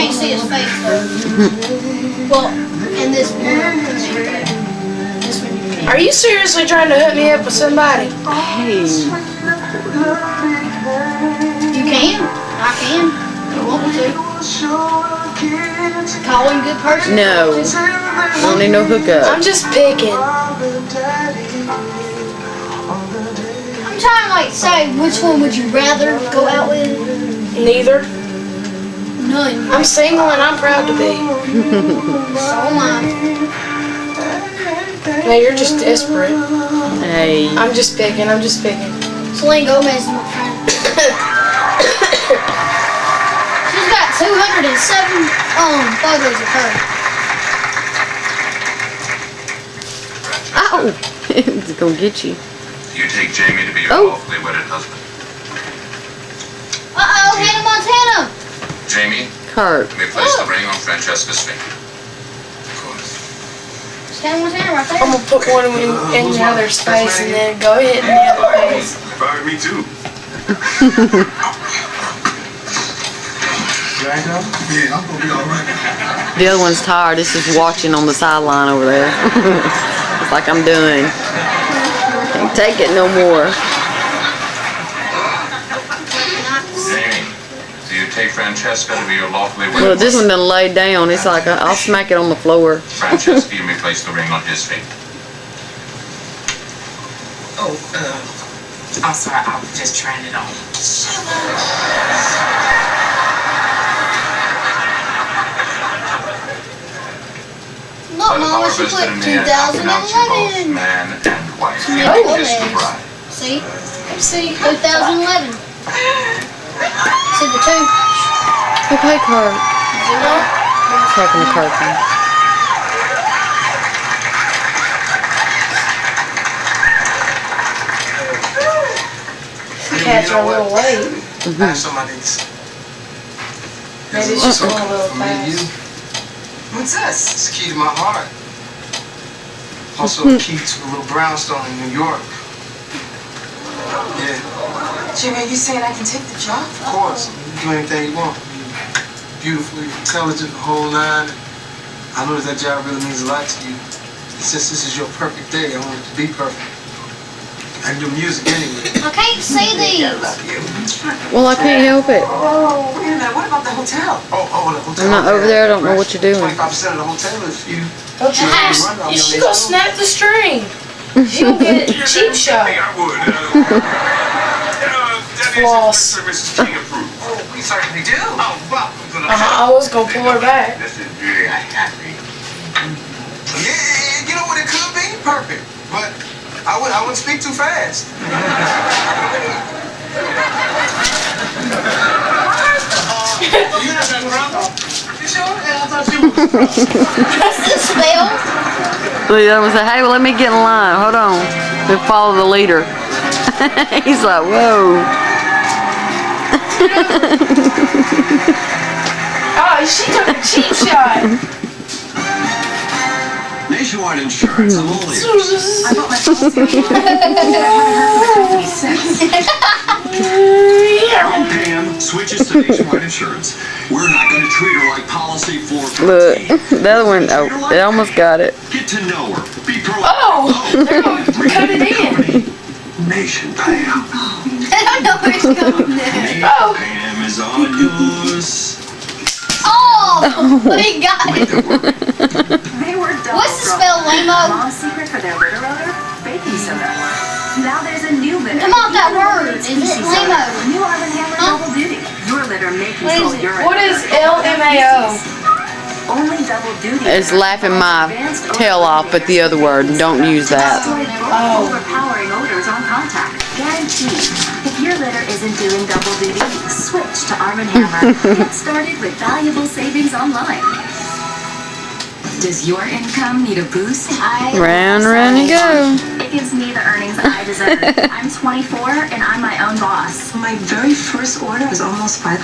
can't see his face though. Well, in this one, this one you can. Are you seriously trying to hook me up with somebody? Hey. You can. I can. You want me to? Call him good person. No. Don't need no hookup. I'm just picking. I'm trying to like say which one would you rather go out with? Neither. None. I'm single and I'm proud to be. So am I. No, you're just desperate. Hey. I'm just picking. I'm just picking. Selena Gomez is my friend. She's got 207 photos of her. Ow! It's gonna get you. You take Jamie to be your lawfully wedded husband. Uh-oh, Hannah Montana! Jamie, Kurt. may place the ring on Francesca's finger. Of course. It's Hannah Montana right there. I'm gonna put one in the other space and then go ahead in the other space. Probably me too. Yeah, I'm gonna be alright. The other one's tired. It's just watching on the sideline over there. It's like I'm done. Can't take it no more. Jamie, do you take Francesca to be your lawfully wedded Look, this one done laid down. It's like I'll smack it on the floor. Francesca, you may place the ring on his finger. Oh, I'm sorry, I was just trying it on. Look, By the Mama, power she vested put in me, I pronounce you both 2011. man and wife. Selena Kiss the Gomez. bride. See? See? 2011. See the two? Okay, Kurt. Taking the curtain. Cats are a little late. Pass on my knees. Maybe it's just going a little fast. What's this? It's the key to my heart. Also a key to a little brownstone in New York. Yeah, Jimmy, are you saying I can take the job? of course. You can do anything you want. You're beautiful, you're intelligent, the whole nine. I know that job really means a lot to you. It's just this is your perfect day. I want it to be perfect. I can do music anyway. I can't see these. I love you. Well, I can't help it. Oh, wait a minute. What about the hotel? Oh, the hotel. I'm not over there. I don't know what you're doing. 25% of the hotel is you. Don't you she gonna snap the string. She gonna get a cheap shot. I would. Floss. Mrs. King approved. Oh, we certainly do. Oh, welcome to the I was gonna pull her back. This is really happy. Yeah, you know what it could be? Perfect. But I wouldn't speak too fast. You not that brother? You sure? Yeah, I thought you was. What's this spell? Look, that one said, hey, well, let me get in line. Hold on. Then follow the leader. He's like, whoa. Oh, she took a cheap shot. Nationwide Insurance, I'm all ears. I bought my policy. I haven't heard from the company since. Now Pam switches to Nationwide Insurance. We're not going to treat her like policy 413. Look, the other one, oh, it almost got it. Get to know her. Be proactive. Oh, they're gonna cut it in. Nation Pam. I don't know where it's going now. Oh. Pam is on yours. Oh, we got it. They were double What's the spell, lame-o? Mom's secret for their litter odor? Baking soda. Now there's a new litter. Come on, that word. Is it lame-o? New Arm & Hammer Double Duty. Your litter may control your What is LMAO? Only Double Duty. It's laughing my tail off, but the other word, don't use that. Overpowering odors on contact. Guaranteed. If your litter isn't doing double duty, switch to Arm & Hammer. Get started with valuable savings online. Does your income need a boost? Round you go. It gives me the earnings I deserve. I'm 24 and I'm my own boss. My very first order was almost $500,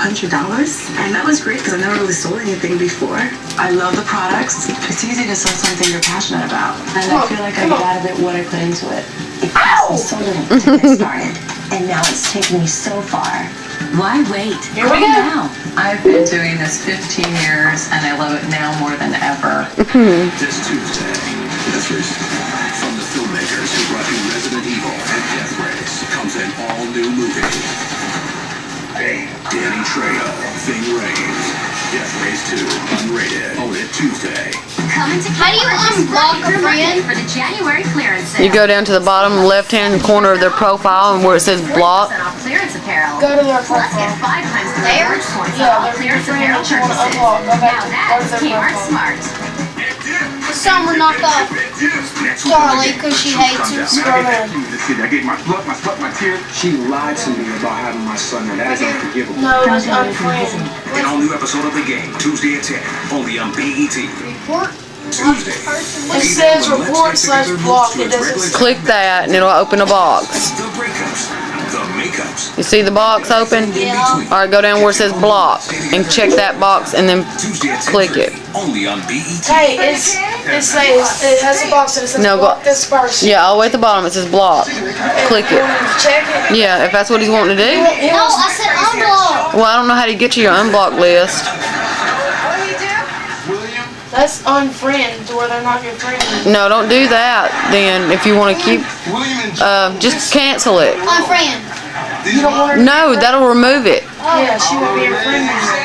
and that was great because I've never really sold anything before. I love the products. It's easy to sell something you're passionate about, and I feel like I get out of it what I put into it. It cost me so little to get started, and now it's taken me so far. Why wait? Here we Call go. now. I've been doing this 15 years and I love it now more than ever. This Tuesday, from the filmmakers who brought you Resident Evil and Death Race, comes an all-new movie. Danny Trejo, Ving Rhames, Death Race 2, unrated. Only Tuesday. How do you unblock a friend? For the January clearance sale. You go down to the bottom left-hand corner of their profile and where it says block. 40% off clearance apparel. Go to their Plus get profile. 5 times the There? rewards points Yeah, off their clearance friend apparel that you wanna purchases. unblock. Go back Now to that's their Kmart profile. Smart. Some were knocked off Charlie because she hates him. Scroll down. I gave my blood, my tears. She lied to me about having my son, and that is unforgivable. No, it's unfriend. An all-new episode of The Game, Tuesday at 10, only on BET. Report. Tuesday. It says report/block. It doesn't. Click that and it'll open a box. The breakups, the makeups. You see the box open? Yeah. Alright, go down where it says block and check that box and then Tuesday at 10, click it. only on BET. Hey, it says it has a box that says No, block this person. Yeah, all the way at the bottom it says block. Click it. Check it. Yeah, if that's what he's wanting to do. No, I said unblock. Well, I don't know how to get to your unblock list. That's unfriend to where they're not your friend. No, don't do that. Then, if you want to keep, just cancel it. Unfriend. You don't want her. No, that'll remove it. Yeah, she won't be your friend anymore.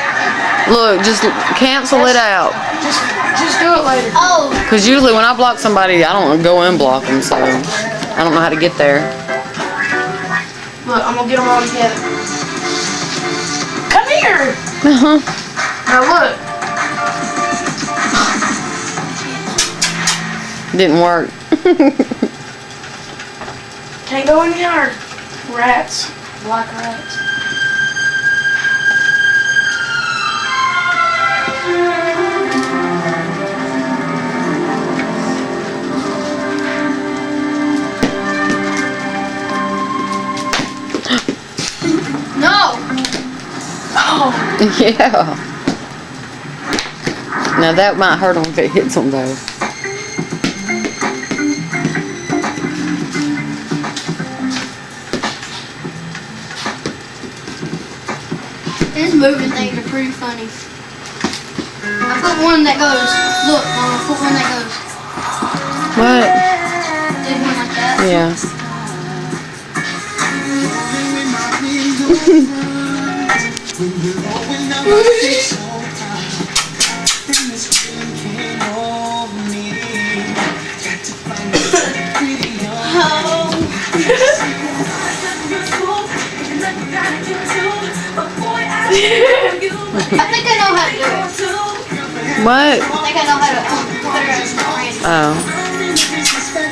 Look, just cancel it out. Just do it later. Oh, Cause usually when I block somebody, I don't go unblock them, so I don't know how to get there. Look, I'm gonna get them all together. Come here. Now look. Didn't work. Can't go in the yard. Rats. Black rats. no. Oh. Yeah. Now that might hurt them if it hits them though. These moving things are pretty funny. I put one that goes. Look, I put one that goes. What? Did one like that. Yeah. I think I know how to do it. What? I think I know how to put her as a friend. Oh.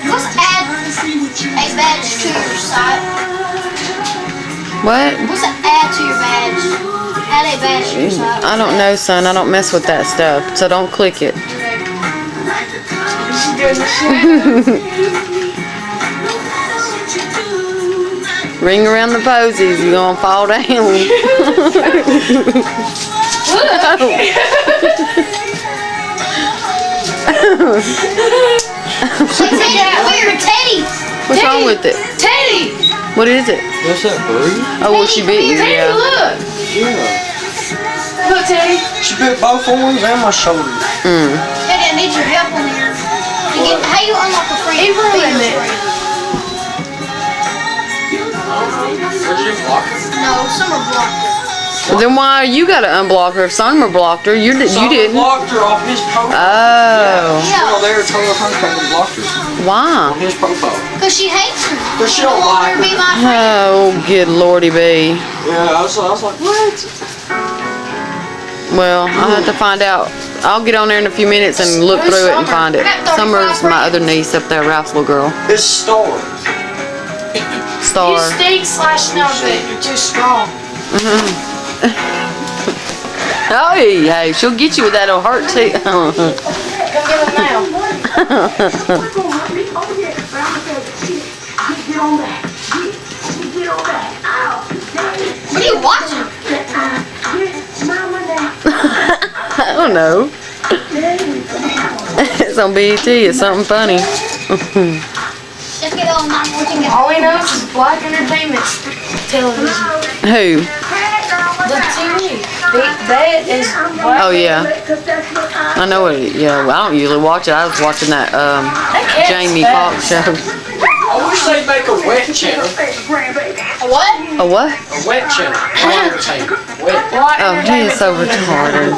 Let's add a badge to your side. What? What's an add to your badge? Add a badge to your side. I don't know, son. I don't mess with that stuff. So don't click it. Ring around the posies. You're going to fall down. Weird, Teddy. What's wrong with it? Teddy. What is it? What's that, Bree? Oh, well, she bit you. Teddy, Yeah. look. Yeah. Look, Teddy. She bit both arms and my shoulder. Mm. Teddy, I need your help on here. How you unlock a friend? He ruined it. No, Summer blocked it. Then why you got to unblock her? If Summer blocked her, you didn't. blocked her off his profile. Oh. Yeah, There, told her and blocked her Why? on his profile. because she hates me. But she Don't don't want like her to be her. my friend. Oh, good lordy be. Yeah, I was like, what? Well, I'll have to find out. I'll get on there in a few minutes and look Who's through it and Summer? find it. Summer's my other niece up there, Ralph's little girl. It's Star. You Star. stink / smell good. You're too strong. Oh, hey, she'll get you with that old heart too. Come get him now. What are you watching? I don't know. It's on BET. It's something funny. Let's get on 914. All he knows is Black Entertainment Television. Who? The TV. That is black. Oh yeah. I know it. Yeah, well, I don't usually watch it. I was watching that cat's Jamie fat. Foxx show. I wish they'd make a wet channel. A what? A what? A wet channel. Wet. Oh, he is so retarded.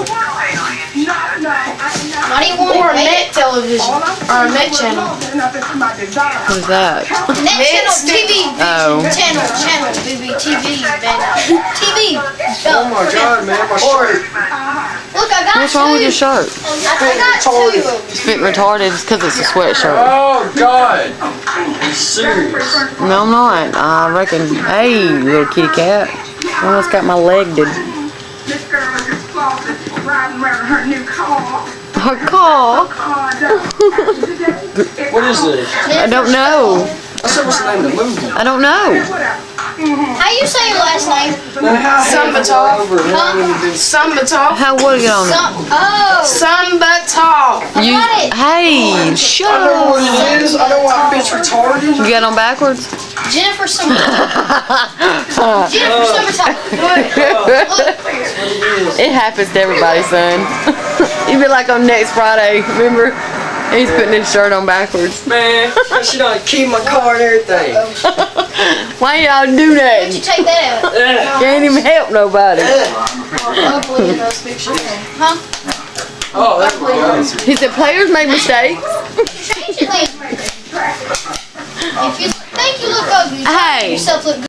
Why do you want Or it? net television. Or a net channel. What is that? Next channel, TV. Oh. Channel, baby, TV, man. TV. Oh my god, man, my shirt. Look, I got What's wrong with your shirt? I got two. It's fit retarded. It's because it's a sweatshirt. Oh god. Are you serious? No, I'm not. I reckon. Hey, little kitty cat. I almost got my leg did. This girl is just flawless, riding around her new car. Her car. What is this? I don't know. I said, what's the name of the movie? I don't know. How you say your last name? Sambatol. Sambatol. How would I get on it? Oh. Sambatol. You, got it. hey, shut I know what up. it is. I know why bitch retarded. You got on backwards? Jennifer Summertime. Jennifer Summertime. It happens to everybody, son. You be like on next Friday, remember? He's putting his shirt on backwards. Man, I should have keyed my car and everything. Why y'all do that? Why'd you take that out? You ain't even help nobody. Ugly in those pictures. Huh? Oh, there we go. He said players make mistakes. Change it later. If you think you look ugly, you Hey. yourself look good.